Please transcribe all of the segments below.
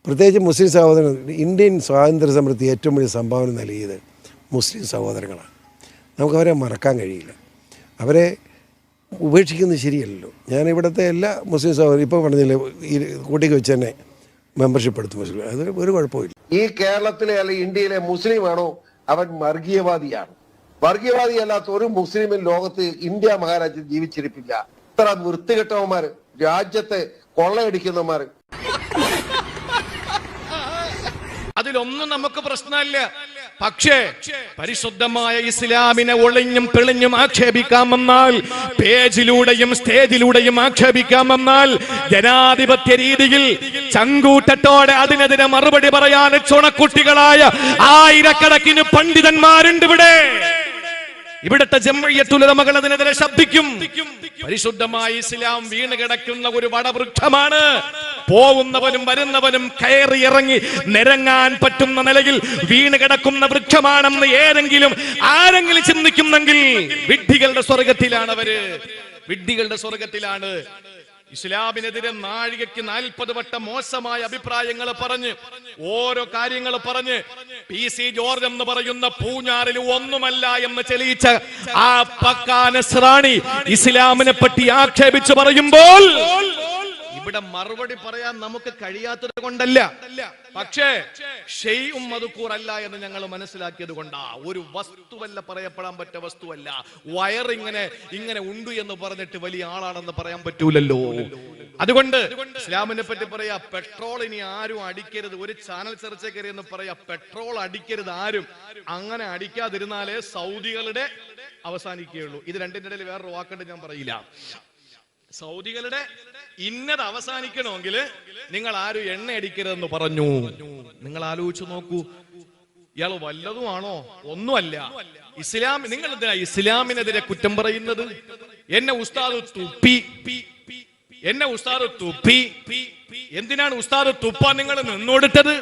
പ്രത്യേകിച്ച് മുസ്ലിം സഹോദരങ്ങൾ. ഇന്ത്യൻ സ്വാതന്ത്ര്യ സമരത്തിൽ ഏറ്റവും വലിയ സംഭാവന നൽകിയത് മുസ്ലിം സഹോദരങ്ങളാണ്. നമുക്കവരെ മറക്കാൻ കഴിയില്ല. അവരെ ഉപേക്ഷിക്കുന്നത് ശരിയല്ലല്ലോ. ഞാൻ ഇവിടുത്തെ എല്ലാ മുസ്ലിം സഹോദരൻ ഇപ്പോൾ പറഞ്ഞില്ലേ, ഈ കൂട്ടിക്ക് വെച്ച് തന്നെ മെമ്പർഷിപ്പ് എടുത്തു മുസ്ലിം, അത് ഒരു കുഴപ്പമില്ല. ഈ കേരളത്തിലെ അല്ലെങ്കിൽ ഇന്ത്യയിലെ മുസ്ലിമാണോ അവൻ വർഗീയവാദിയാണ്. വർഗീയവാദിയല്ലാത്ത ഒരു മുസ്ലിമിൻ ലോകത്ത് ഇന്ത്യ മഹാരാജ്യം ജീവിച്ചിരിപ്പില്ല. ഇത്ര വൃത്തികെട്ടവന്മാർ, രാജ്യത്തെ കൊള്ളയടിക്കുന്നവന്മാർ. അതിലൊന്നും നമുക്ക് പ്രശ്നമില്ല. പക്ഷേ പരിശുദ്ധമായ ഇസ്ലാമിനെ ഒളിഞ്ഞും തെളിഞ്ഞും ആക്ഷേപിക്കാമെന്നാൽ, പേജിലൂടെയും സ്റ്റേജിലൂടെയും ആക്ഷേപിക്കാമെന്നാൽ, ജനാധിപത്യ രീതിയിൽ ചങ്കൂറ്റത്തോടെ അതിനെതിരെ മറുപടി പറയാൻ ചുണക്കുട്ടികളായ ആയിരക്കണക്കിന് പണ്ഡിതന്മാരുണ്ട് ഇവിടെ. ഇവിടുത്തെ ജംഇയ്യത്തുൽ ഉലമകൾ അതിനെതിരെ ശബ്ദിക്കും. പരിശുദ്ധമായ ഇസ്ലാം വീണ് കിടക്കുന്ന ഒരു വടവൃക്ഷമാണ്. പോവുന്നവനും വരുന്നവനും കയറി ഇറങ്ങി നിരങ്ങാൻ പറ്റുന്ന നിലയിൽ വീണ് കിടക്കുന്ന വൃക്ഷമാണെന്ന് ആരെങ്കിലും ചിന്തിക്കുന്നെങ്കിൽ വിഡ്ഢികളുടെ സ്വർഗത്തിലാണ് അവര്. വിഡ്ഢികളുടെ സ്വർഗത്തിലാണ്. ഇസ്ലാമിനെതിരെ നാഴികയ്ക്ക് 40 വട്ടം മോശമായ അഭിപ്രായങ്ങൾ പറഞ്ഞ്, ഓരോ കാര്യങ്ങൾ പറഞ്ഞ്, PC ജോർജ് എന്ന് പറയുന്ന പൂഞ്ഞാറിൽ ഒന്നുമല്ല എന്ന് തെളിയിച്ച ആ പക്കാ നസ്രാണി ഇസ്ലാമിനെ പറ്റി ആക്ഷേപിച്ചു പറയുമ്പോൾ ഇവിടെ മറുപടി പറയാൻ നമുക്ക് കഴിയാത്തത് കൊണ്ടല്ല, പക്ഷേ ഷെയ്ഉം മദ്കൂർ അല്ല എന്ന് ഞങ്ങൾ മനസ്സിലാക്കിയത് കൊണ്ടാ. ഒരു വസ്തുവല്ല, പറയപ്പെടാൻ പറ്റ വസ്തുവല്ല. ഇങ്ങനെ ഉണ്ട് എന്ന് പറഞ്ഞിട്ട് വലിയ ആളാണെന്ന് പറയാൻ പറ്റൂലല്ലോ. അതുകൊണ്ട് ഇസ്ലാമിനെ പറ്റി പറയാ, പെട്രോൾ ഇനി ആരും അടിക്കരുത്. ഒരു ചാനൽ ചർച്ച കയറി എന്ന് പറയാ, പെട്രോൾ അടിക്കരുത് ആരും. അങ്ങനെ അടിക്കാതിരുന്നാലേ സൗദികളുടെ അവസാനിക്കുകയുള്ളൂ. ഇത് രണ്ടിന്റെ ഇടയിൽ വേറൊരു വാക്കുണ്ട്, ഞാൻ പറയില്ല. സൗദികളുടെ ഇന്നത് അവസാനിക്കണമെങ്കിൽ നിങ്ങൾ ആരും എണ്ണ അടിക്കരുതെന്ന് പറഞ്ഞു. നിങ്ങൾ ആലോചിച്ചു നോക്കൂ, ഇയാൾ വല്ലതുമാണോ? ഒന്നുമല്ല. നിങ്ങൾ എന്തിനാ ഇസ്ലാമിനെതിരെ കുറ്റം പറയുന്നത്? എന്നെ ഉസ്താദ് തുപ്പി. എന്തിനാണ് ഉസ്താദ് തുപ്പാൻ നിങ്ങൾ നിന്നോടുത്തത്?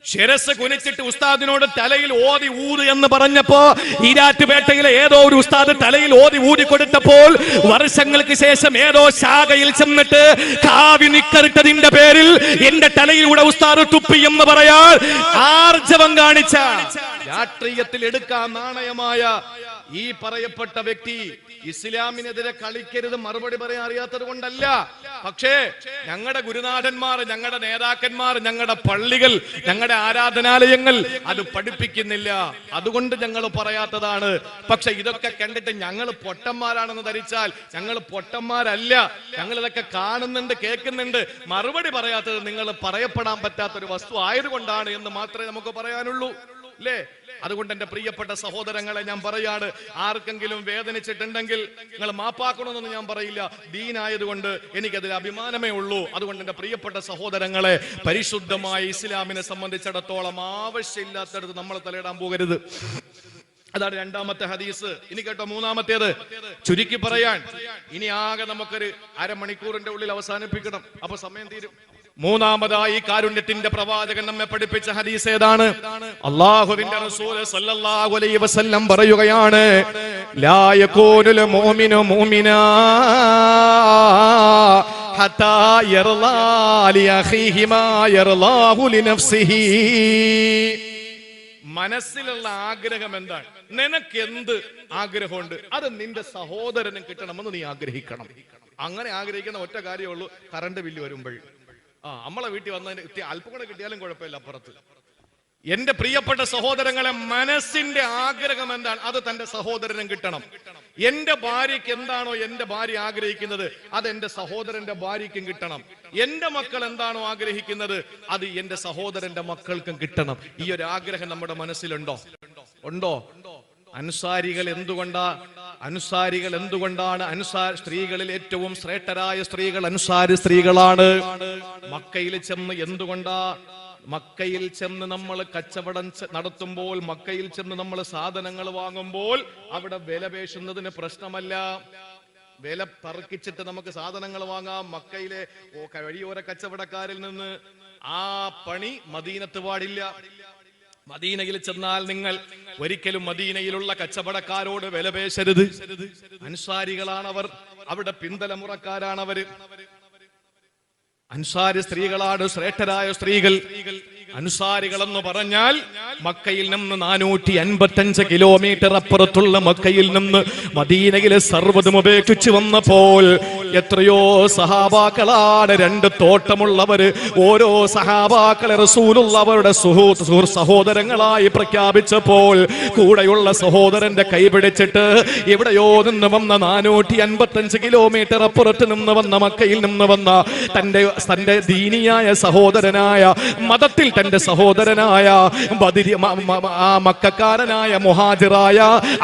ശിരസ് കുനിച്ചിട്ട് ഉസ്താദിനോട് തലയിൽ ഓതി ഊത് എന്ന് പറഞ്ഞപ്പോ, ഈരാറ്റുപേട്ടയിലെ ഏതോ ഒരു ഉസ്താദ് തലയിൽ ഓതി ഊതി കൊടുത്തപ്പോൾ, വർഷങ്ങൾക്ക് ശേഷം ഏതോ ശാഖയിൽ ചെന്നിട്ട് കാവി നിക്കറിട്ടതിന്റെ പേരിൽ എന്റെ തലയിലൂടെ ഉസ്താദ് തുപ്പി എന്ന് പറയാൻ ആർജവം കാണിച്ച, രാഷ്ട്രീയത്തിൽ എടുക്കാൻ നാണയമായ ഈ പറയപ്പെട്ട വ്യക്തി ഇസ്ലാമിനെതിരെ കളിക്കരുത് മറുപടി പറയാൻ അറിയാത്തത് കൊണ്ടല്ല. പക്ഷേ ഞങ്ങളുടെ ഗുരുനാഥന്മാർ, ഞങ്ങളുടെ നേതാക്കന്മാർ, ഞങ്ങളുടെ പള്ളികൾ, ഞങ്ങളുടെ ആരാധനാലയങ്ങൾ അത് പഠിപ്പിക്കുന്നില്ല. അതുകൊണ്ട് ഞങ്ങൾ പറയാത്തതാണ്. പക്ഷെ ഇതൊക്കെ കണ്ടിട്ട് ഞങ്ങൾ പൊട്ടന്മാരാണെന്ന് ധരിച്ചാൽ ഞങ്ങൾ പൊട്ടന്മാരല്ല. ഞങ്ങൾ ഇതൊക്കെ കാണുന്നുണ്ട്, കേൾക്കുന്നുണ്ട്. മറുപടി പറയാത്തത് നിങ്ങൾ പറയപ്പെടാൻ പറ്റാത്തൊരു വസ്തു ആയതുകൊണ്ടാണ് എന്ന് മാത്രമേ നമുക്ക് പറയാനുള്ളൂ, അല്ലേ? അതുകൊണ്ട് എന്റെ പ്രിയപ്പെട്ട സഹോദരങ്ങളെ ഞാൻ പറയാണ്, ആർക്കെങ്കിലും വേദനിച്ചിട്ടുണ്ടെങ്കിൽ നിങ്ങൾ മാപ്പാക്കണമെന്ന് ഞാൻ പറയില്ല. ദീനായതുകൊണ്ട് എനിക്കതിൽ അഭിമാനമേ ഉള്ളൂ. അതുകൊണ്ട് എന്റെ പ്രിയപ്പെട്ട സഹോദരങ്ങളെ, പരിശുദ്ധമായ ഇസ്ലാമിനെ സംബന്ധിച്ചിടത്തോളം ആവശ്യമില്ലാത്തടത്ത് നമ്മൾ തലയിടാൻ പോകരുത്. അതാണ് രണ്ടാമത്തെ ഹദീസ്. ഇനി കേട്ടോ, മൂന്നാമത്തേത് ചുരുക്കി പറയാൻ ഇനി ആകെ നമുക്കൊരു അരമണിക്കൂറിന്റെ ഉള്ളിൽ അവസാനിപ്പിക്കണം, അപ്പൊ സമയം തീരും. മൂന്നാമതായി കാരുണ്യത്തിന്റെ പ്രവാചകൻ നമ്മെ പഠിപ്പിച്ച ഹദീസ് ഏതാണ്? അല്ലാഹുവിന്റെ റസൂൽ സല്ലല്ലാഹു അലൈഹി വസല്ലം പറയുകയാണ്, ലാ യകൂനുൽ മുഅ്മിനു മുഅ്മിനാ ഹത്താ യർളാ ലി അഖീഹി മാ യർളാഹു ലിനഫ്സിഹി. മനസ്സിലുള്ള ആഗ്രഹം എന്താണ്? നിനക്ക് എന്ത് ആഗ്രഹമുണ്ട് അത് നിന്റെ സഹോദരനും കിട്ടണമെന്ന് നീ ആഗ്രഹിക്കണം. അങ്ങനെ ആഗ്രഹിക്കുന്ന ഒറ്റ കാര്യമുള്ളൂ, കറണ്ട് ബില്ല് വരുമ്പോൾ. നമ്മളെ വീട്ടിൽ വന്നതിന് അല്പം കൂടെ കിട്ടിയാലും കുഴപ്പമില്ല അപ്പുറത്ത്. എന്റെ പ്രിയപ്പെട്ട സഹോദരങ്ങളെ, മനസ്സിന്റെ ആഗ്രഹം എന്താണ് അത് തന്റെ സഹോദരനും കിട്ടണം. എന്റെ ഭാര്യയ്ക്ക് എന്താണോ എന്റെ ഭാര്യ ആഗ്രഹിക്കുന്നത് അത് എന്റെ സഹോദരന്റെ ഭാര്യയ്ക്കും കിട്ടണം. എന്റെ മക്കൾ എന്താണോ ആഗ്രഹിക്കുന്നത് അത് എന്റെ സഹോദരന്റെ മക്കൾക്കും കിട്ടണം. ഈ ഒരു ആഗ്രഹം നമ്മുടെ മനസ്സിലുണ്ടോ? ഉണ്ടോ? അൻസാരികൾ എന്തുകൊണ്ടാണ് സ്ത്രീകളിൽ ഏറ്റവും ശ്രേഷ്ഠരായ സ്ത്രീകൾ അൻസാരി സ്ത്രീകളാണ്. മക്കയിൽ ചെന്ന് നമ്മൾ കച്ചവടം നടത്തുമ്പോൾ, മക്കയിൽ ചെന്ന് നമ്മൾ സാധനങ്ങൾ വാങ്ങുമ്പോൾ അവിടെ വില പേശുന്നതിന് പ്രശ്നമല്ല. വില തർക്കിച്ചിട്ട് നമുക്ക് സാധനങ്ങൾ വാങ്ങാം. മക്കയിലെ വഴിയോര കച്ചവടക്കാരിൽ നിന്ന് ആ പണി മദീനത്ത് പാടില്ല. മദീനയിൽ ചെന്നാൽ നിങ്ങൾ ഒരിക്കലും മദീനയിലുള്ള കച്ചവടക്കാരോട് വില പേശരുത്. അൻസാരികളാണവർ, അവിടെ പിന്തലമുറക്കാരാണവര്. അൻസാരി സ്ത്രീകളാണ് ശ്രേഷ്ഠരായ സ്ത്രീകൾ. അൻസാരികൾ എന്ന് പറഞ്ഞാൽ മക്കയിൽ നിന്ന് 455 കിലോമീറ്റർ അപ്പുറത്തുള്ള മക്കയിൽ നിന്ന് മദീനയിലെ സർവ്വതും ഉപേക്ഷിച്ച് വന്നപ്പോൾ എത്രയോ സഹാബാക്കളാണ്, 2 തോട്ടമുള്ളവര്. ഓരോ സഹാബാക്കളെ റസൂലുള്ളവരുടെ സഹോദരങ്ങളായി പ്രഖ്യാപിച്ചപ്പോൾ കൂടെയുള്ള സഹോദരന്റെ കൈ പിടിച്ചിട്ട് എവിടെയോ നിന്ന് വന്ന 455 കിലോമീറ്റർ അപ്പുറത്ത് നിന്ന് വന്ന മക്കയിൽ നിന്ന് വന്ന തന്റെ ദീനിയായ സഹോദരനായ, മതത്തിൽ തന്റെ സഹോദരനായ ആ മക്കക്കാരനായ മുഹാജിറായ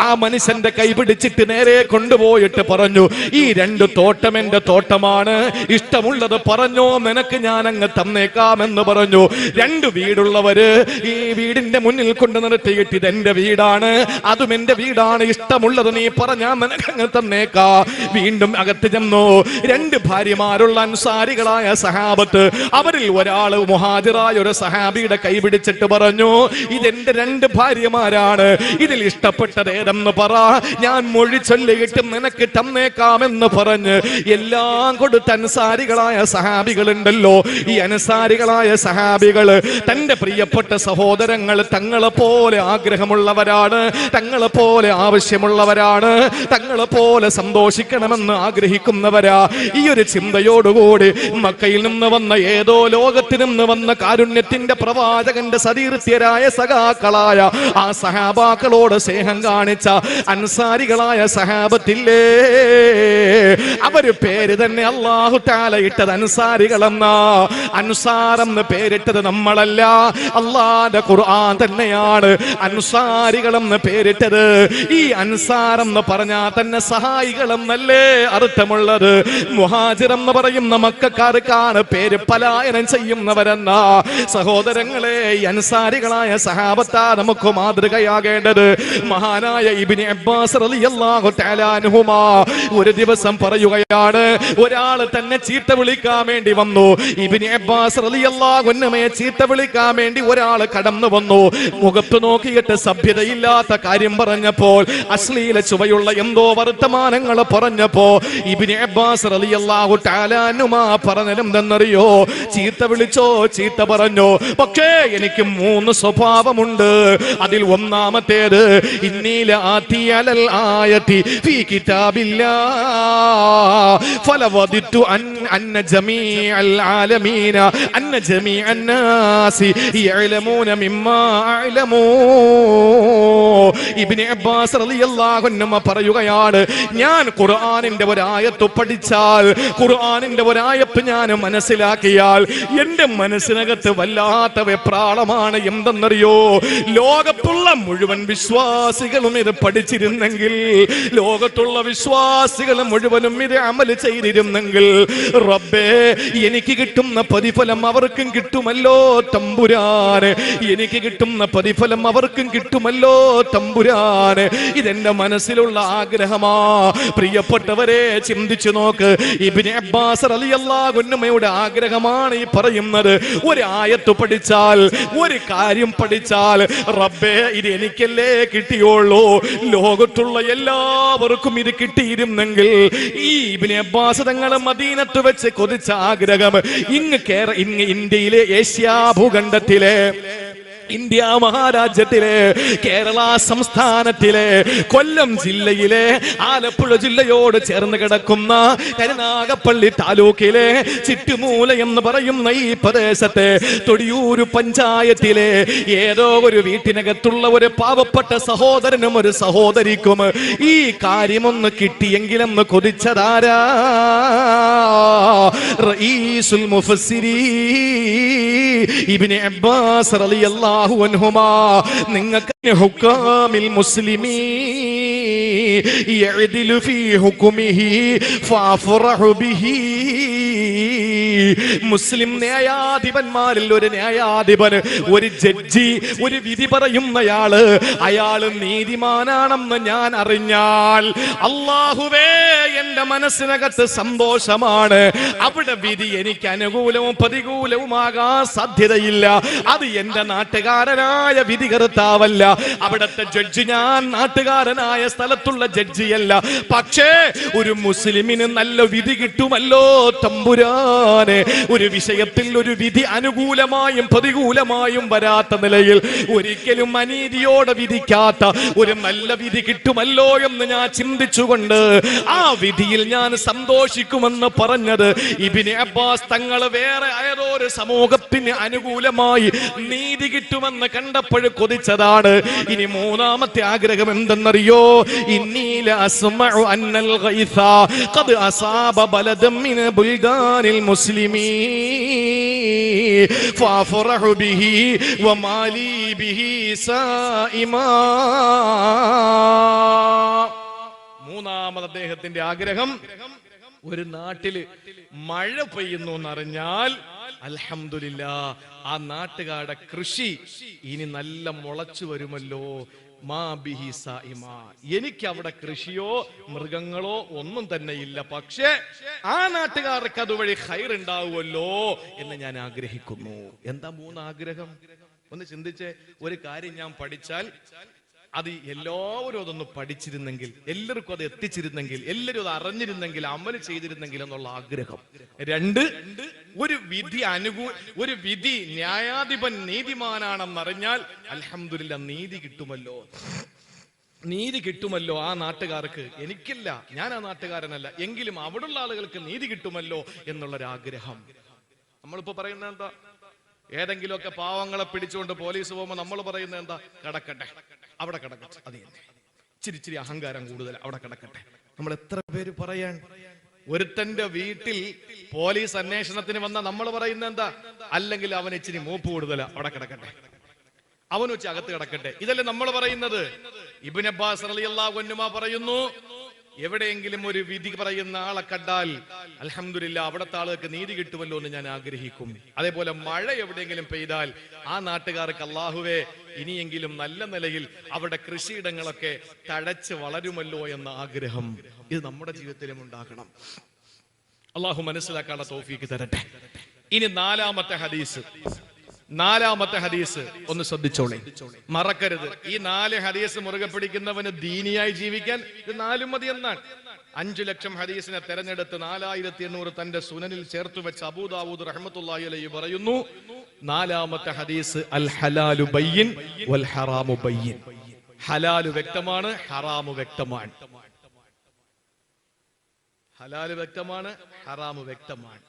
ആ മനുഷ്യന്റെ കൈ പിടിച്ചിട്ട് നേരെ കൊണ്ടുപോയിട്ട് പറഞ്ഞു, ഈ 2 തോട്ടം എന്റെ തോട്ടമാണ്, ഇഷ്ടമുള്ളത് പറഞ്ഞോ, നിനക്ക് ഞാൻ അങ്ങ് തന്നേക്കാമെന്ന് പറഞ്ഞു. 2 വീടുള്ളവര് ഈ വീടിന്റെ മുന്നിൽ കൊണ്ട് നിർത്തിയിട്ട് ഇതെന്റെ വീടാണ്, അതും എന്റെ വീടാണ്, ഇഷ്ടമുള്ളത് നീ പറഞ്ഞാ നിനക്ക് അങ്ങ് തന്നേക്കാ. വീണ്ടും അകത്ത് ചെന്നു. 2 ഭാര്യമാരുള്ള അൻസാരികളായ സഹാബത്ത്, അവരിൽ ഒരാള് മുഹാജിറായ ഒരു സഹാബിയുടെ കൈ പിടിച്ചിട്ട് പറഞ്ഞു, ഇതെന്റെ 2 ഭാര്യമാരാണ്, ഇതിൽ ഇഷ്ടപ്പെട്ടത് ഏതെന്ന് പറ, ഞാൻ മൊഴി ചൊല്ലിയിട്ട് നിനക്ക് തന്നേക്കാമെന്ന് പറഞ്ഞ് എല്ലാം കൊടുത്ത അൻസാരികളായ സഹാബികളുണ്ടല്ലോ. ഈ അൻസാരികളായ സഹാബികള് തന്റെ പ്രിയപ്പെട്ട സഹോദരങ്ങൾ തങ്ങളെ പോലെ ആഗ്രഹമുള്ളവരാണ്, തങ്ങളെ പോലെ ആവശ്യമുള്ളവരാണ്, തങ്ങളെ പോലെ സന്തോഷിക്കണമെന്ന് ആഗ്രഹിക്കുന്നവരാ. ഈ ഒരു ചിന്തയോടുകൂടി മക്കയിൽ നിന്ന് വന്ന, ഏതോ ലോകത്തിൽ നിന്ന് വന്ന കാരുണ്യത്തിന്റെ പ്രവാചകന്റെ സതീർത്ഥ്യരായ സഖാക്കളായ ആ സഹാബാക്കളോട് സ്നേഹം കാണിച്ച അൻസാരികളായ സഹാബത്തില്ലേ, അവര് പേര് തന്നെ അല്ലാഹു തആല ഇട്ടത് അൻസാരികളെന്നാ. അൻസാറെന്ന് പേരിട്ടത് നമ്മളല്ല, അല്ലാഹുവിന്റെ ഖുർആൻ തന്നെയാണ് അൻസാരികളെന്ന് പേരിട്ടത്. ഈ അൻസാറെന്ന് പറഞ്ഞാൽ തന്നെ സഹായികളെന്നല്ലേ അർത്ഥമുള്ളത്. മുഹാജിർ എന്ന് പറയുന്ന മക്കക്കാർക്കാണ് പേര് പലായനം ചെയ്യുന്നവരെന്നാ. സഹോദരങ്ങളെ, ഈ അൻസാരികളായ സഹാബത്താ നമുക്ക് മാതൃകയാകേണ്ടത്. മഹാനായ ഇബ്നു അബ്ബാസ് റളിയല്ലാഹു തആല അൻഹുമാ ഒരു ദിവസം പറയുകയാണ്, ഒരാൾ തന്നെ ചീത്ത വിളിക്കാൻ വേണ്ടി വന്നു. ഇബ്നു അബ്ബാസ് റളിയല്ലാഹു അൻഹുമയെ ചീത്ത വിളിക്കാൻ വേണ്ടി ഒരാൾ കടന്നു വന്നു. മുഖത്ത് നോക്കിയിട്ട് സഭ്യതയില്ലാത്ത കാര്യം പറഞ്ഞപ്പോൾ, അശ്ലീല ചുവയുള്ള എന്തോ വർത്തമാനങ്ങൾ പറഞ്ഞപ്പോ ഇബ്നു അബ്ബാസ് റളിയല്ലാഹു തആല അൻഹുമാ പറഞ്ഞതെന്തെന്നറിയോ? ചീത്ത വിളിച്ചോ, ചീത്ത പറഞ്ഞോ, പക്ഷേ എനിക്ക് 3 സ്വഭാവമുണ്ട്. അതിൽ ഒന്നാമത്തേത്, ഇന്നീല ആതിയലൽ ആയതി ഫീ കിതാബില്ലാ ഫലവദിതു അന്ന ജമീഅൽ ആലമീന അന്ന ജമീഅൻ നാസി യഅലമൂന മിമ്മാ അഅലമൂ. ഇബ്നു അബ്ബാസ് റളിയല്ലാഹു അൻഹു പറയുകയാണ്, ഞാൻ ഖുർആനിന്റെ ഒരു ആയത്ത് പഠിച്ചാൽ, ഖുർആനിന്റെ ഒരു ആയത്ത് ഞാൻ മനസ്സിലാക്കിയാൽ എന്റെ മനസ്സിനകത്ത് വല്ലാത്ത വെപ്രാളമാണ്. എന്തെന്നറിയോ? ലോകത്തുള്ള മുഴുവൻ വിശ്വാസികളും ഇത് പഠിച്ചിരുന്നെങ്കിൽ, ലോകത്തുള്ള വിശ്വാസികൾ മുഴുവനും ഇത് അമൽ ചെയ്തിരുന്നെങ്കിൽ, റബ്ബേ, എനിക്ക് കിട്ടുന്ന പ്രതിഫലം അവർക്കും കിട്ടുമല്ലോ തമ്പുരാന്, എനിക്ക് കിട്ടുന്ന പ്രതിഫലം അവർക്കും കിട്ടുമല്ലോ തമ്പുരാന്. ഇതെന്റെ മനസ്സിലുള്ള ആഗ്രഹമാ. പ്രിയപ്പെട്ടവരെ, ചിന്തിച്ചു നോക്ക്. ഇബ്നു അബ്ബാസ് റളിയല്ലാഹു അൻഹുയുടെ ആഗ്രഹമാണ് ഈ പറയുന്നത്. ഒരു ആയത്ത് പഠിച്ചാൽ, ഒരു കാര്യം പഠിച്ചാൽ, റബ്ബേ, ഇത് എനിക്കല്ലേ കിട്ടിയുള്ളൂ, ലോകത്തുള്ള എല്ലാവർക്കും ഇത് കിട്ടിയിരുന്നെങ്കിൽ. ഈ ഇബ്നു അബ്ബാസ് തങ്ങൾ മദീനത്ത് വെച്ച് കൊതിച്ച ആഗ്രഹം ഇങ്ങ് ഇന്ത്യയിലെ ഏഷ്യാ ഭൂഖണ്ഡത്തിലെ, ഇന്ത്യ മഹാരാജ്യത്തിലെ, കേരള സംസ്ഥാനത്തിലെ, കൊല്ലം ജില്ലയിലെ, ആലപ്പുഴ ജില്ലയോട് ചേർന്ന് കിടക്കുന്ന കരുനാഗപ്പള്ളി താലൂക്കിലെ ചിറ്റുമൂല എന്ന് പറയുന്ന ഈ പ്രദേശത്തെ തൊടിയൂര് പഞ്ചായത്തിലെ ഏതോ ഒരു വീട്ടിനകത്തുള്ള ഒരു പാവപ്പെട്ട സഹോദരനും ഒരു സഹോദരിക്കും ഈ കാര്യമൊന്ന് കിട്ടിയെങ്കിലെന്ന് കൊതിച്ചതാരാ? റഈസുൽ മുഫസ്സിരീൻ ഇബ്നു അബ്ബാസ് റളിയല്ലാഹു അൻഹുമാ. നിങ്ങൾക്ക് ഹുക്കാമിൽ മുസ്ലിമീൻ യഅദിലു ഫീ ഹുക്മിഹി ഫഅഫറഹു ബിഹി. മുസ്ലിം ന്യായാധിപന്മാരിൽ ഒരു ന്യായാധിപൻ, ഒരു ജഡ്ജി, ഒരു വിധി പറയുന്നയാള്, അയാള് നീതിമാനാണെന്ന് ഞാൻ അറിഞ്ഞാൽ, അല്ലാഹുവേ, എന്റെ മനസ്സിനകത്ത് സന്തോഷമാണ്. അവിടെ വിധി എനിക്ക് അനുകൂലവും പ്രതികൂലവുമാകാൻ സാധ്യതയില്ല. അത് എന്റെ നാട്ടുകാരനായ വിധികർത്താവല്ല, അവിടത്തെ ജഡ്ജി ഞാൻ നാട്ടുകാരനായ സ്ഥലത്തുള്ള ജഡ്ജിയല്ല. പക്ഷേ ഒരു മുസ്ലിമിന് നല്ല വിധി കിട്ടുമല്ലോ തമ്പുരാൻ. റഹ്മാനെ, ഒരു വിഷയത്തിൽ ഒരു വിധി അനുകൂലമായും പ്രതികൂലമായും വരാത്ത നിലയിൽ ഒരിക്കലും അനീതിയോടെ വിധിക്കാത്ത ഒരു നല്ല വിധി കിട്ടുമല്ലോ എന്ന് ഞാൻ ചിന്തിച്ചുകൊണ്ട് ആ വിധിയിൽ ഞാൻ സന്തോഷിക്കുമെന്ന് പറഞ്ഞത് ഇബ്നു അബ്ബാസ് തങ്ങൾ വേറെ ഏതോ ഒരു സമൂഹത്തിന് അനുകൂലമായി നീതി കിട്ടുമെന്ന് കണ്ടപ്പോൾ കൊതിച്ചതാണ്. ഇനി മൂന്നാമത്തെ ആഗ്രഹം എന്തെന്നറിയോ? ഇന്നീല അസ്മഉ അന്നൽ ഗൈസ ഖദ് അസാബ ബലദൻ മിൻ ബുൽദാനിൽ മുസ്ലിമീൻ ഫഅഫറഹു ബിഹി വമാലി ബിഹി സായിമാ. മൂന്നാമത് അദ്ദേഹത്തിന്റെ ആഗ്രഹം, ഒരു നാട്ടില് മഴ പെയ്യുന്നു എന്നറിഞ്ഞാൽ അൽഹംദുലില്ലാഹ് ആ നാട്ടുകാരുടെ കൃഷി ഇനി നല്ല മുളച്ചു വരുമല്ലോ. മാ ബിഹി സായിമാ, എനിക്ക് അവിടെ കൃഷിയോ മൃഗങ്ങളോ ഒന്നും തന്നെ ഇല്ല, പക്ഷേ ആ നാട്ടുകാർക്ക് അതുവഴി ഖൈർ ഉണ്ടാവുമല്ലോ എന്ന് ഞാൻ ആഗ്രഹിക്കുന്നു. എന്താ മൂന്നാഗ്രഹം? ഒന്ന് ചിന്തിച്ചേ. ഒരു കാര്യം ഞാൻ പഠിച്ചാൽ അത് എല്ലാവരും അതൊന്ന് പഠിച്ചിരുന്നെങ്കിൽ, എല്ലാവർക്കും അത് എത്തിച്ചിരുന്നെങ്കിൽ, എല്ലാവരും അത് അറിഞ്ഞിരുന്നെങ്കിൽ, അമൽ ചെയ്തിരുന്നെങ്കിൽ എന്നുള്ള ആഗ്രഹം. രണ്ട്, ഒരു വിധി ന്യായാധിപൻ നീതിമാനാണെന്നറിഞ്ഞാൽ അൽഹംദുലില്ലാഹ് നീതി കിട്ടുമല്ലോ, നീതി കിട്ടുമല്ലോ ആ നാട്ടുകാർക്ക്. എനിക്കില്ല, ഞാൻ ആ നാട്ടുകാരനല്ല, എങ്കിലും അവിടുള്ള ആളുകൾക്ക് നീതി കിട്ടുമല്ലോ എന്നുള്ളൊരാഗ്രഹം. നമ്മളിപ്പോ പറയുന്നത് എന്താ? ഏതെങ്കിലുമൊക്കെ പാവങ്ങളെ പിടിച്ചുകൊണ്ട് പോലീസ് പോകുമ്പോൾ നമ്മൾ പറയുന്നത് എന്താ? കിടക്കട്ടെ, അവിടെ കിടക്കട്ടെ, അത് തന്നെ, ഇച്ചിരി അഹങ്കാരം കൂടുതൽ, അവിടെ കിടക്കട്ടെ. നമ്മൾ എത്ര പേര് പറയാൻ? ഒരുത്തന്റെ വീട്ടിൽ പോലീസ് അന്വേഷണത്തിന് വന്ന നമ്മൾ പറയുന്നത് എന്താ? അല്ലെങ്കിൽ അവൻ ഇച്ചിരി മൂപ്പ് കൂടുതൽ, അവിടെ കിടക്കട്ടെ, അവൻ വെച്ച് അകത്ത് കിടക്കട്ടെ. ഇതല്ലേ നമ്മൾ പറയുന്നത്? ഇബ്നു അബ്ബാസ് റളിയല്ലാഹു അൻഹുമാ പറയുന്നു, എവിടെയെങ്കിലും ഒരു വിധി പറയുന്ന ആളെ കണ്ടാൽ അൽഹംദുലില്ലാഹ് അവിടുത്തെ ആളുകൾക്ക് നീതി കിട്ടുമല്ലോ എന്ന് ഞാൻ ആഗ്രഹിക്കും. അതേപോലെ മഴ എവിടെയെങ്കിലും പെയ്താൽ ആ നാട്ടുകാർക്ക് അല്ലാഹുവേ ഇനിയെങ്കിലും നല്ല നിലയിൽ അവരുടെ കൃഷിയിടങ്ങളൊക്കെ തഴച്ച് വളരുമല്ലോ എന്ന ആഗ്രഹം. ഇത് നമ്മുടെ ജീവിതത്തിലും ഉണ്ടാകണം. അല്ലാഹു മനസ്സിലാക്കാനുള്ള തൗഫീക്ക് തരട്ടെ. ഇനി നാലാമത്തെ ഹദീസ് ഒന്ന് ശ്രദ്ധിച്ചോളെ, മറക്കരുത്. ഈ 4 ഹദീസ് മുറുകെ പിടിക്കുന്നവന് ദീനിയായി ജീവിക്കാൻ ഇത് 4 മതി എന്നാണ്. 5 ലക്ഷം ഹദീസിനെ തെരഞ്ഞെടുത്ത് 4800 തന്റെ സുനനിൽ ചേർത്ത് വെച്ച അബൂ ദാവൂദ് റഹ്മത്തുള്ളാഹി അലൈഹി പറയുന്നു, 4-ാമത്തെ ഹദീസ് അൽ ഹലാലു ബയ്യിൻ വൽ ഹറാമു ബയ്യിൻ. ഹലാല് വ്യക്തമാണ്, ഹറാമു വ്യക്തമാണ്. ഹലാല് വ്യക്തമാണ്, ഹറാമു വ്യക്തമാണ്.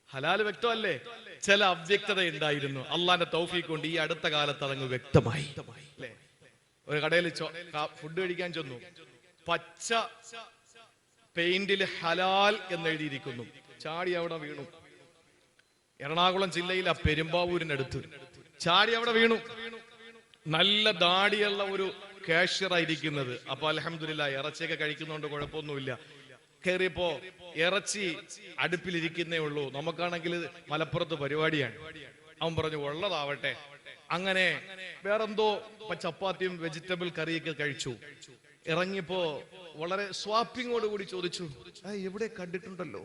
ഹലാല് വ്യക്തമല്ലേ? ചില അവ്യക്തത ഉണ്ടായിരുന്നു. അള്ളാന്റെ തൗഫീഖ് കൊണ്ട് ഈ അടുത്ത കാലത്ത് അതങ്ങ് വ്യക്തമായി. അല്ലേ? ഒരു കടയിൽ ഫുഡ് കഴിക്കാൻ ചെന്നു, പച്ച പെയിന്റിൽ ഹലാൽ എന്ന് എഴുതിയിരിക്കുന്നു. ചാടി അവിടെ വീണു. എറണാകുളം ജില്ലയിലെ പെരുമ്പാവൂരിനടുത്ത് ചാടി അവിടെ വീണു. നല്ല ദാടിയുള്ള ഒരു കാഷ്യറായിരിക്കുന്നത്. അപ്പൊ അൽഹംദുലില്ലാഹ് ഇറച്ചിയൊക്കെ കഴിക്കുന്നതുകൊണ്ട് കുഴപ്പമൊന്നുമില്ല. കയറിയപ്പോ ഇറച്ചി അടുപ്പിലിരിക്കുന്നേ ഉള്ളൂ, നമുക്കാണെങ്കിൽ മലപ്പുറത്ത് പരിപാടിയാണ്. അവൻ പറഞ്ഞു ഉള്ളതാവട്ടെ. അങ്ങനെ വേറെന്തോ ചപ്പാത്തിയും വെജിറ്റബിൾ കറിയൊക്കെ കഴിച്ചു. ഇറങ്ങിയപ്പോ വളരെ സ്വാപ്പിങ്ങോട് കൂടി ചോദിച്ചു, എവിടെ കണ്ടിട്ടുണ്ടല്ലോ?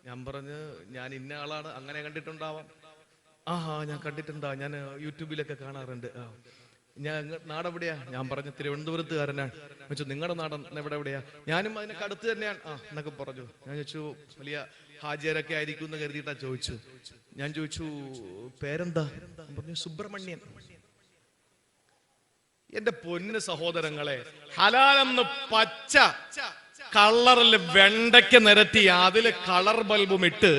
ഞാൻ പറഞ്ഞു, ഞാൻ ഇന്ന ആളാണ്, അങ്ങനെ കണ്ടിട്ടുണ്ടാവാം. ആഹാ, ഞാൻ കണ്ടിട്ടുണ്ടാ, ഞാൻ യൂട്യൂബിലൊക്കെ കാണാറുണ്ട്. ഞാൻ നാടെവിടെയാ? ഞാൻ പറഞ്ഞ തിരുവനന്തപുരത്തുകാരനാണ്. ചോദിച്ചു, നിങ്ങളുടെ നാടൻ എവിടെയാ? ഞാനും അതിനൊക്കെ അടുത്ത് തന്നെയാണ് എന്നൊക്കെ പറഞ്ഞു. ഞാൻ ചോദിച്ചു, വലിയ ഹാജിയരൊക്കെ ആയിരിക്കും എന്ന് കരുതിയിട്ടാ ചോദിച്ചു. ഞാൻ ചോദിച്ചു, പേരെന്താ? പറഞ്ഞു, സുബ്രഹ്മണ്യൻ. എന്റെ പൊന്നിന് സഹോദരങ്ങളെ, ഹലാലെന്ന് പച്ച കളറിൽ വെണ്ടയ്ക്ക് നിരത്തി അതില് കളർ ബൾബും ഇട്ട്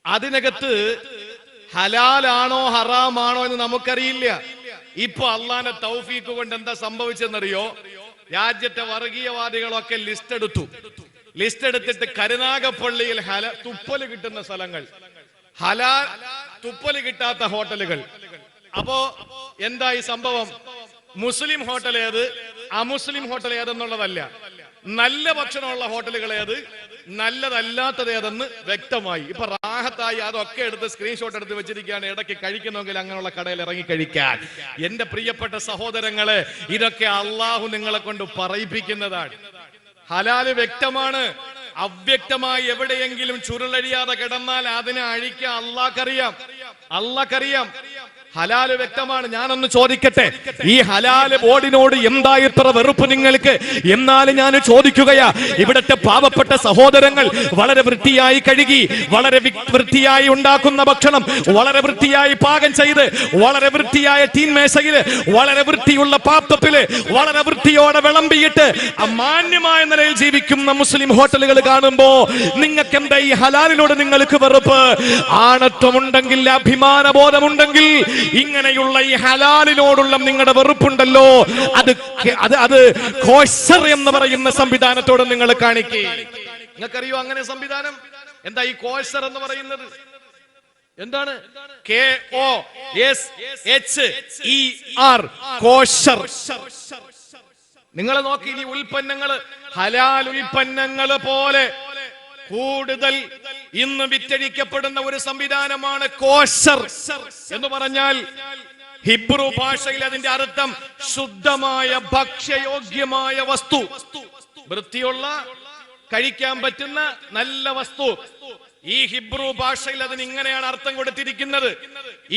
അതിനകത്ത് ഹലാലാണോ ഹറാമാണോ എന്ന് നമുക്കറിയില്ല. ഇപ്പൊ അള്ളാന്റെ തൗഫീഖ് കൊണ്ട് എന്താ സംഭവിച്ചെന്നറിയോ? രാജ്യത്തെ വർഗീയവാദികളൊക്കെ ലിസ്റ്റ് എടുത്തിട്ട് കരുനാഗപ്പള്ളിയിൽ തുപ്പല് കിട്ടുന്ന സ്ഥലങ്ങൾ, ഹലാൽ തുപ്പല് കിട്ടാത്ത ഹോട്ടലുകൾ. അപ്പോ എന്തായി സംഭവം? മുസ്ലിം ഹോട്ടൽ ഏത്, അമുസ്ലിം ഹോട്ടൽ ഏതെന്നുള്ളതല്ല, നല്ല ഭക്ഷണമുള്ള ഹോട്ടലുകൾ ഏത്, നല്ലതല്ലാത്തത് ഏതെന്ന് വ്യക്തമായി. ഇപ്പൊ റാഹത്തായി അതൊക്കെ എടുത്ത് സ്ക്രീൻഷോട്ട് എടുത്ത് വെച്ചിരിക്കുകയാണ്. ഇടയ്ക്ക് കഴിക്കുന്നെങ്കിൽ അങ്ങനെയുള്ള കടയിൽ ഇറങ്ങി കഴിക്കാൻ. എന്റെ പ്രിയപ്പെട്ട സഹോദരങ്ങളെ, ഇതൊക്കെ അള്ളാഹു നിങ്ങളെ കൊണ്ട് പറയിപ്പിക്കുന്നതാണ്. ഹലാല് വ്യക്തമാണ്. അവ്യക്തമായി എവിടെയെങ്കിലും ചുരുളഴിയാതെ കിടന്നാൽ അതിനെ അഴിക്കാൻ അള്ളാഹ്ക്കറിയാം. ഹലാല് വ്യക്തമാണ്. ഞാനൊന്ന് ചോദിക്കട്ടെ, ഈ ഹലാല് ബോർഡിനോട് എന്താ ഇത്ര വെറുപ്പ് നിങ്ങൾക്ക്? എന്നാലും ഞാൻ ചോദിക്കുകയാ, ഇവിടുത്തെ പാവപ്പെട്ട സഹോദരങ്ങൾ വളരെ വൃത്തിയായി കഴുകി, വളരെ വൃത്തിയായി ഉണ്ടാക്കുന്ന ഭക്ഷണം വളരെ വൃത്തിയായി പാകം ചെയ്ത്, വളരെ വൃത്തിയായ തീൻമേശയില്, വളരെ വൃത്തിയുള്ള പാത്രത്തില്, വളരെ വൃത്തിയോടെ വിളമ്പിയിട്ട് മാന്യമായ നിലയിൽ ജീവിക്കുന്ന മുസ്ലിം ഹോട്ടലുകൾ കാണുമ്പോ നിങ്ങൾക്ക് എന്താ ഈ ഹലാലിനോട് നിങ്ങൾക്ക് വെറുപ്പ്? ആണത്വമുണ്ടെങ്കിൽ, അഭിമാനബോധമുണ്ടെങ്കിൽ ഇങ്ങനെയുള്ള ഈ ഹലാലിനോടുള്ള നിങ്ങളുടെ വെറുപ്പുണ്ടല്ലോ, അത് കോശർ എന്ന് പറയുന്ന സംവിധാനത്തോട് നിങ്ങൾ കാണിക്കേ. നിങ്ങൾക്കറിയോ അങ്ങനെ സംവിധാനം? എന്താ ഈ കോശർ എന്ന് പറയുന്നത്? എന്താണ്? KOSHER, കോശർ. നിങ്ങൾ നോക്കി, ഈ ഉൽപ്പന്നങ്ങള് ഹലാൽ ഉൽപ്പന്നങ്ങള് പോലെ കൂടുതൽ ഇന്ന് വിറ്റഴിക്കപ്പെടുന്ന ഒരു സംവിധാനമാണ് കോശർ എന്ന് പറഞ്ഞാൽ. ഹിബ്രു ഭാഷയിൽ അതിന്റെ അർത്ഥം ശുദ്ധമായ ഭക്ഷ്യയോഗ്യമായ വസ്തു, വൃത്തിയുള്ള കഴിക്കാൻ പറ്റുന്ന നല്ല വസ്തു. ഈ ഹിബ്രു ഭാഷയിൽ അതിന് ഇങ്ങനെയാണ് അർത്ഥം കൊടുത്തിരിക്കുന്നത്.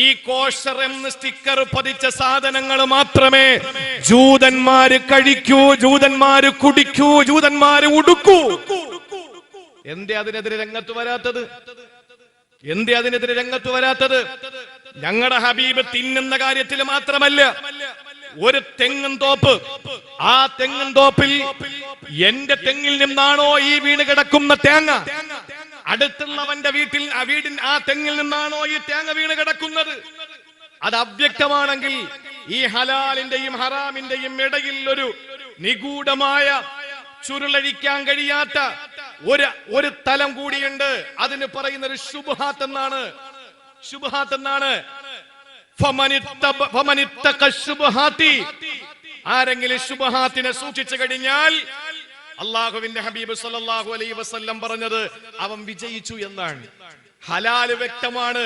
ഈ കോശർ എന്ന് സ്റ്റിക്കർ പതിച്ച സാധനങ്ങൾ മാത്രമേ ജൂതന്മാര് കഴിക്കൂ, ജൂതന്മാര് കുടിക്കൂ, ജൂതന്മാര് ഉടുക്കൂ. എന്തേ അതിനെതിരെ രംഗത്ത് വരാത്തത്? എന്തേ അതിനെതിരെ രംഗത്ത് വരാത്തത്? ഞങ്ങളുടെ ഹബീബ് തിന്നുന്ന കാര്യത്തിൽ മാത്രമല്ല, ഒരു തെങ്ങും തോപ്പ്, ആ തെങ്ങും തോപ്പിൽ എന്റെ തെങ്ങിൽ നിന്നാണോ ഈ വീണ് കിടക്കുന്ന തേങ്ങ, അടുത്തുള്ളവന്റെ ആ തെങ്ങിൽ നിന്നാണോ ഈ തേങ്ങ വീണ് കിടക്കുന്നത്? അത് അവ്യക്തമാണെങ്കിൽ ഈ ഹലാലിന്റെയും ഹറാമിന്റെയും ഇടയിൽ ഒരു നിഗൂഢമായ, ചുരുളഴിക്കാൻ കഴിയാത്ത ഒരു തലം കൂടിയുണ്ട്. അതിന് പറയുന്നത് ശുബ്ഹാത്ത് എന്നാണ്. ശുബ്ഹാത്ത് എന്നാണ്. ആരെങ്കിലും ശുബ്ഹാത്തിനെ സൂക്ഷിച്ചു കഴിഞ്ഞാൽ അള്ളാഹുവിന്റെ ഹബീബ് സല്ലല്ലാഹു അലൈഹി വസല്ലം പറഞ്ഞത് അവൻ വിജയിച്ചു എന്നാണ്. ഹലാല് വ്യക്തമാണ്.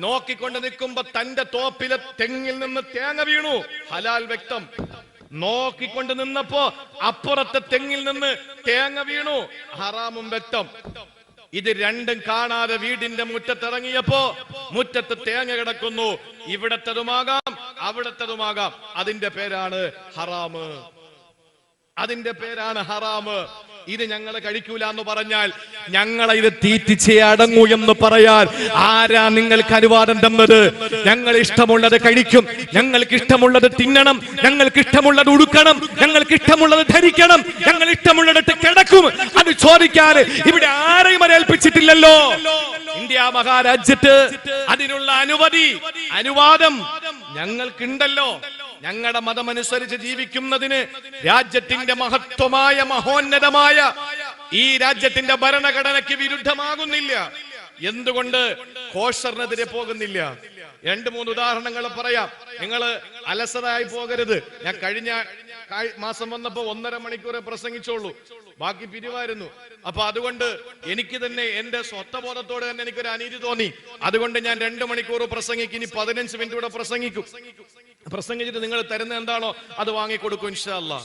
നോക്കിക്കൊണ്ട് നിൽക്കുമ്പോ തന്റെ തോപ്പിലെ തെങ്ങിൽ നിന്ന് തേങ്ങ വീണു, ഹലാൽ വ്യക്തം. നോക്കിക്കൊണ്ട് നിന്നപ്പോ അപ്പുറത്തെ തെങ്ങിൽ നിന്ന് തേങ്ങ വീണു, ഹറാമും വ്യക്തം. ഇത് രണ്ടും കാണാതെ വീടിന്റെ മുറ്റത്തിറങ്ങിയപ്പോ മുറ്റത്ത് തേങ്ങ കിടക്കുന്നു. ഇവിടത്തതുമാകാം, അവിടത്തതുമാകാം. അതിന്റെ പേരാണ് ഹറാമ്. അതിന്റെ പേരാണ് ഹറാമ്. ഇത് ഞങ്ങൾ കഴിക്കൂല എന്ന് പറഞ്ഞാൽ ഞങ്ങളെ ഇത് തീറ്റിച്ചേ അടങ്ങൂ എന്ന് പറയാൻ ആരാ നിങ്ങൾക്ക് അനുവാദം തന്നത്? ഞങ്ങൾ ഇഷ്ടമുള്ളത് കഴിക്കും, ഞങ്ങൾക്ക് ഇഷ്ടമുള്ളത് തിന്നണം, ഞങ്ങൾക്ക് ഇഷ്ടമുള്ളത് ഉടുക്കണം, ഞങ്ങൾക്ക് ഇഷ്ടമുള്ളത് ധരിക്കണം, ഞങ്ങൾ ഇഷ്ടമുള്ളിടത്ത് കിടക്കും. അത് ചോദിക്കാൻ ഇവിടെ ആരെയും ഏൽപ്പിച്ചിട്ടില്ലല്ലോ. ഇന്ത്യ മഹാരാജ്യത്ത് അതിനുള്ള അനുവാദം ഞങ്ങൾക്കുണ്ടല്ലോ. ഞങ്ങളുടെ മതമനുസരിച്ച് ജീവിക്കുന്നതിന് രാജ്യത്തിന്റെ മഹത്വമായ, മഹോന്നതമായ ഈ രാജ്യത്തിന്റെ ഭരണഘടനയ്ക്ക് വിരുദ്ധമാകുന്നില്ല. എന്തുകൊണ്ട് കോശറിനെതിരെ പോകുന്നില്ല? 2-3 ഉദാഹരണങ്ങൾ പറയാം. നിങ്ങൾ അലസരായി പോകരുത്. ഞാൻ കഴിഞ്ഞ മാസം വന്നപ്പോ 1.5 മണിക്കൂറെ പ്രസംഗിച്ചോളൂ, ബാക്കി പിരിവായിരുന്നു. അപ്പൊ അതുകൊണ്ട് എനിക്ക് തന്നെ എന്റെ സ്വത്വബോധത്തോടെ തന്നെ എനിക്കൊരു അനീതി തോന്നി. അതുകൊണ്ട് ഞാൻ 2 മണിക്കൂർ പ്രസംഗിക്കും. ഇനി 15 മിനിറ്റ് കൂടെ പ്രസംഗിച്ചിട്ട് നിങ്ങൾ തരുന്ന എന്താണോ അത് വാങ്ങിക്കൊടുക്കും ഇൻഷാ അല്ലാഹ്.